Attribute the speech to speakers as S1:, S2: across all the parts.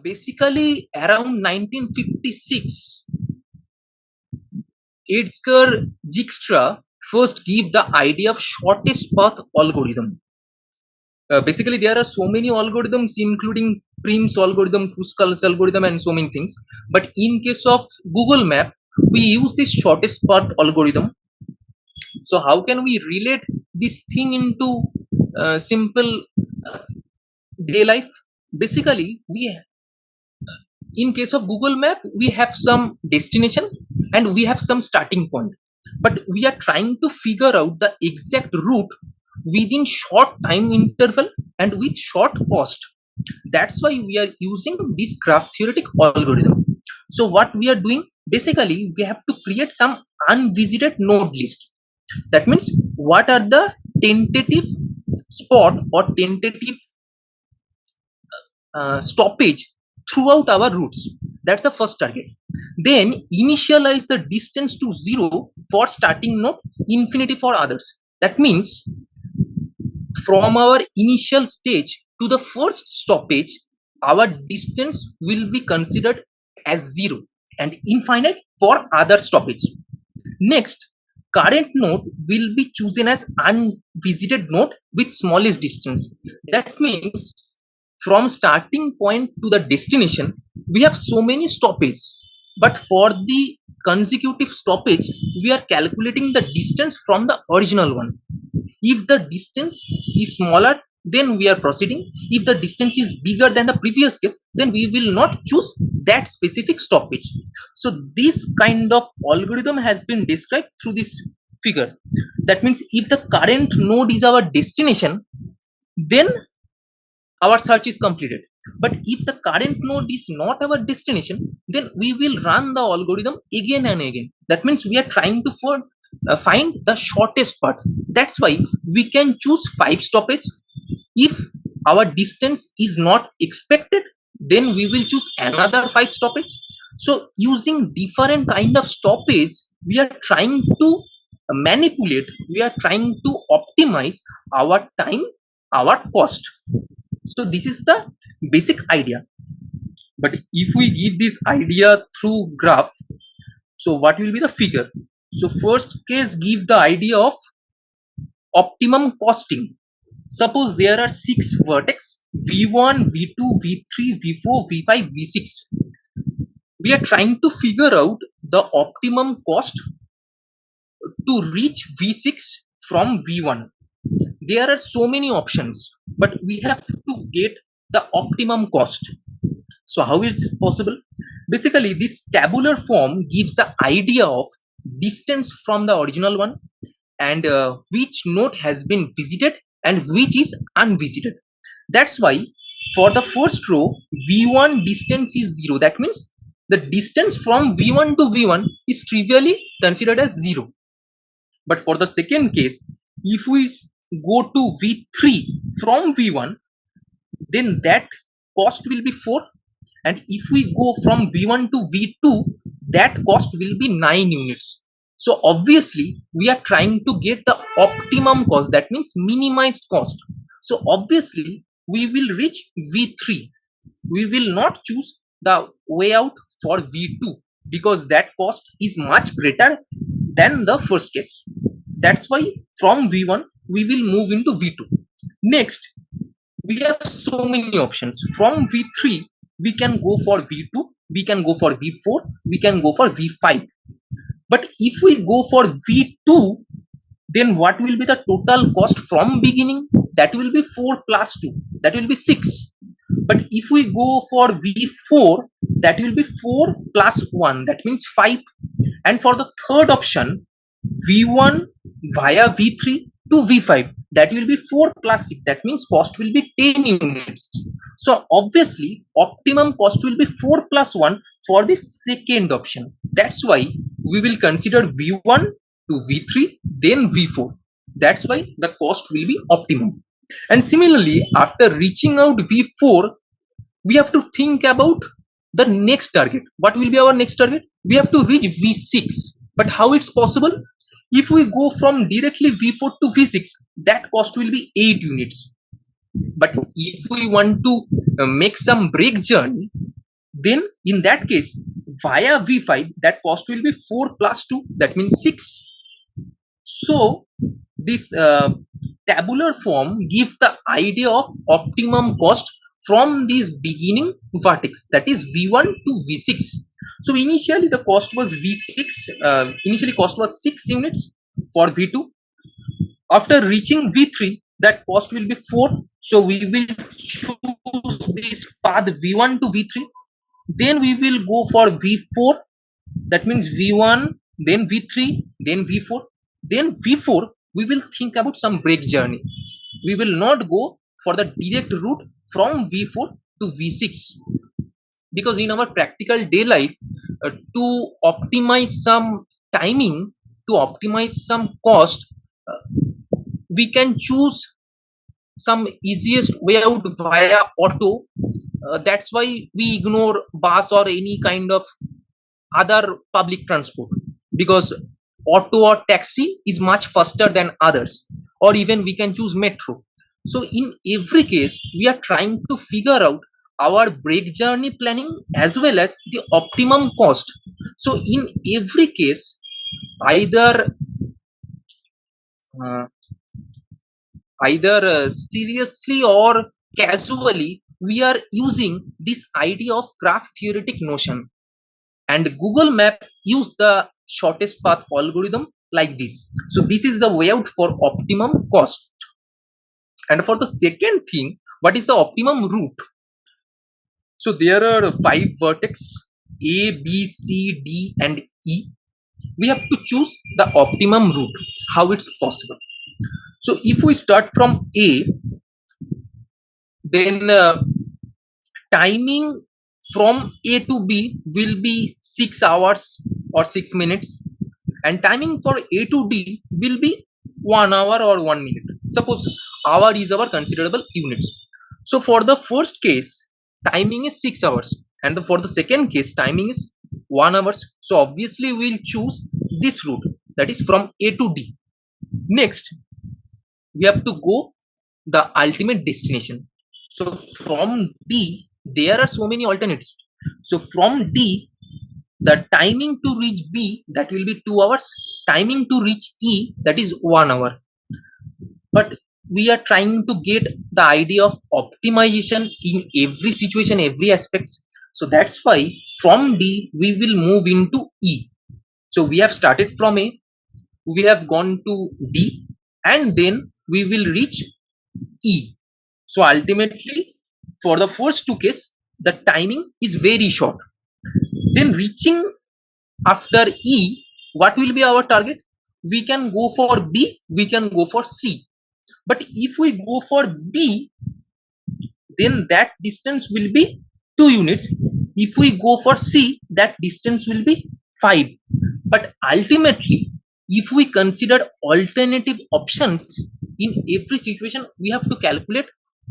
S1: Basically, around 1956, Edgar Dijkstra first gave the idea of shortest path algorithm. Basically, there are so many algorithms, including Prim's algorithm, Kruskal's algorithm, and so many things. But in case of Google Map, we use this shortest path algorithm. So, how can we relate this thing into simple day life? Basically, in case of Google Map, we have some destination and we have some starting point, but we are trying to figure out the exact route within short time interval and with short cost. That's why we are using this graph theoretic algorithm. So what we are doing, basically we have to create some unvisited node list. That means what are the tentative spot or tentative stoppage throughout our routes. That's the first target. Then initialize the distance to 0 for starting node, infinity for others. That means from our initial stage to the first stoppage, our distance will be considered as 0 and infinite for other stoppage. Next, current node will be chosen as unvisited node with smallest distance. That means from starting point to the destination, we have so many stoppages, but for the consecutive stoppage, we are calculating the distance from the original one. If the distance is smaller, then we are proceeding. If the distance is bigger than the previous case, then we will not choose that specific stoppage. So this kind of algorithm has been described through this figure. That means if the current node is our destination, then our search is completed. But if the current node is not our destination, then we will run the algorithm again and again. That means we are trying to find the shortest path. That's why we can choose 5 stoppage. If our distance is not expected, then we will choose another 5 stoppage. So using different kind of stoppage, we are trying to manipulate, we are trying to optimize our time, our cost. So this is the basic idea. But if we give this idea through graph, so what will be the figure? So first case, give the idea of optimum costing. Suppose there are 6 vertex v1, v2, v3, v4, v5, v6. We are trying to figure out the optimum cost to reach v6 from v1. There are so many options, but we have to get the optimum cost. So how is it possible? Basically, this tabular form gives the idea of distance from the original one and which node has been visited and which is unvisited. That's why for the first row, v1 distance is 0. That means the distance from v1 to v1 is trivially considered as 0. But for the second case, if we go to v3 from v1, then that cost will be 4. And if we go from v1 to v2, that cost will be 9 units. So obviously we are trying to get the optimum cost, that means minimized cost. So obviously we will reach v3. We will not choose the way out for v2 because that cost is much greater than the first case. That's why from v1 we will move into v2. Next, we have so many options. From v3 we can go for v2, we can go for v4, we can go for v5. But if we go for v2, then what will be the total cost from beginning? That will be 4 plus 2, that will be 6. But if we go for v4, that will be 4 plus 1, that means 5. And for the third option, v1 via v3 to v5, that will be 4 plus 6, that means cost will be 10 units. So obviously optimum cost will be 4 plus 1 for the second option. That's why we will consider v1 to v3 then v4. That's why the cost will be optimum. And similarly, after reaching out v4, we have to think about the next target. What will be our next target? We have to reach v6. But how it's possible? If we go from directly v4 to v6, that cost will be 8 units. But if we want to make some break journey, then in that case, via V5, that cost will be 4 plus 2, that means 6. So this tabular form gives the idea of optimum cost from this beginning vertex, that is V1 to V6. So initially the cost was V6, initially cost was 6 units for V2. After reaching V3, that cost will be 4. So we will choose this path V1 to V3. Then we will go for V4. That means V1, then V3, then V4. Then V4, we will think about some break journey. We will not go for the direct route from V4 to V6. Because in our practical day life, to optimize some timing, to optimize some cost, we can choose some easiest way out via auto. That's why we ignore bus or any kind of other public transport, because auto or taxi is much faster than others, or even we can choose metro. So in every case, we are trying to figure out our break journey planning as well as the optimum cost. So in every case, either uh, seriously or casually, we are using this idea of graph theoretic notion, and Google Map use the shortest path algorithm like this. So this is the way out for optimum cost. And for the second thing, what is the optimum route? So there are 5 vertex A, B, C, D and E. We have to choose the optimum route, how it's possible. So if we start from A, then timing from A to B will be 6 hours or 6 minutes, and timing for A to D will be 1 hour or 1 minute. Suppose hour is our considerable units. So for the first case, timing is 6 hours, and for the second case, timing is 1 hour. So obviously we'll choose this route, that is from A to D. Next, we have to go the ultimate destination. So from D, there are so many alternatives. So from D, the timing to reach B, that will be 2 hours. Timing to reach E, that is 1 hour. But we are trying to get the idea of optimization in every situation, every aspect. So that's why from D, we will move into E. So we have started from A, we have gone to D, and then we will reach E. So ultimately, for the first 2 cases, the timing is very short. Then reaching after E, what will be our target? We can go for B, we can go for C. But if we go for B, then that distance will be 2 units. If we go for C, that distance will be 5. But ultimately, if we consider alternative options in every situation, we have to calculate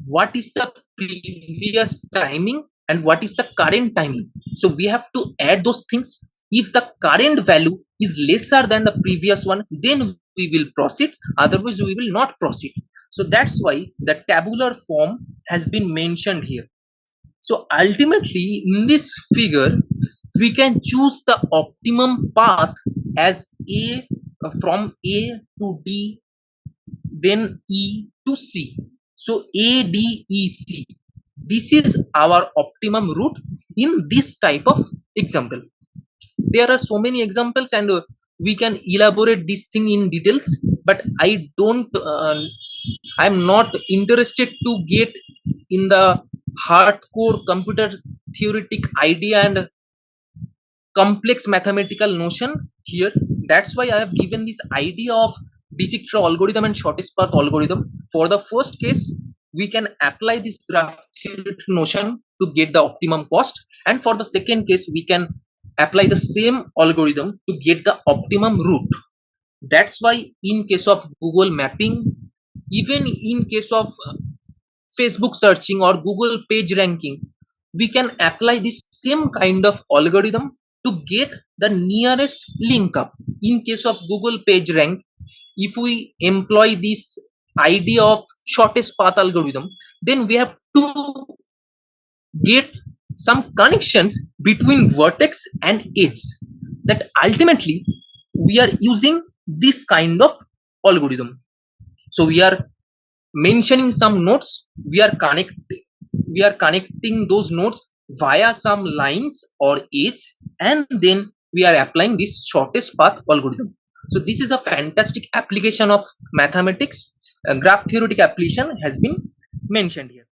S1: what is the previous timing and what is the current timing. So we have to add those things. If the current value is lesser than the previous one, then we will proceed, otherwise we will not proceed. So that's why the tabular form has been mentioned here. So ultimately, in this figure, we can choose the optimum path as A, from A to D, then E to C. So A, D, E, C. This is our optimum route in this type of example. There are so many examples, and we can elaborate this thing in details, but I'm not interested to get in the hardcore computer theoretic idea and complex mathematical notion here. That's why I have given this idea of Dijkstra algorithm and shortest path algorithm. For the first case, we can apply this graph theoretic notion to get the optimum cost, and for the second case, we can apply the same algorithm to get the optimum route. That's why in case of Google mapping, even in case of Facebook searching or Google page ranking, we can apply this same kind of algorithm to get the nearest link up. In case of Google page rank, if we employ this idea of shortest path algorithm, then we have to get some connections between vertex and edge, that ultimately we are using this kind of algorithm. So we are mentioning some nodes, we are connecting those nodes via some lines or edge, and then we are applying this shortest path algorithm. So this is a fantastic application of mathematics. A graph theoretic application has been mentioned here.